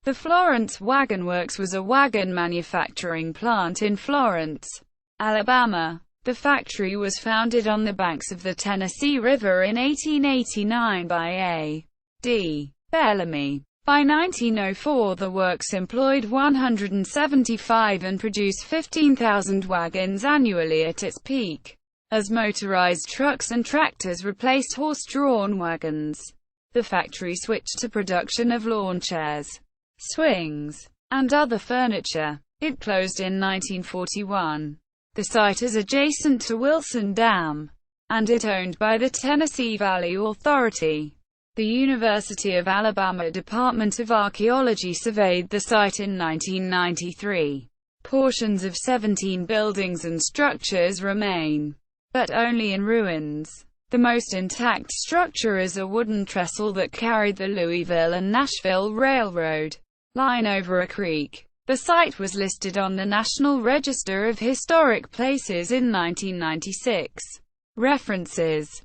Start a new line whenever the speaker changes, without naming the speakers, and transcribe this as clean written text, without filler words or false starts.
The Florence Wagon Works was a wagon manufacturing plant in Florence, Alabama. The factory was founded on the banks of the Tennessee River in 1889 by A.D. Bellamy. By 1904 the works employed 175 and produced 15,000 wagons annually at its peak. As motorized trucks and tractors replaced horse-drawn wagons, the factory switched to production of lawn chairs, swings, and other furniture. It closed in 1941. The site is adjacent to Wilson Dam, and it owned by the Tennessee Valley Authority. The University of Alabama Department of Archeology surveyed the site in 1993. Portions of 17 buildings and structures remain, but only in ruins. The most intact structure is a wooden trestle that carried the Louisville and Nashville Railroad line over a creek. The site was listed on the National Register of Historic Places in 1996. References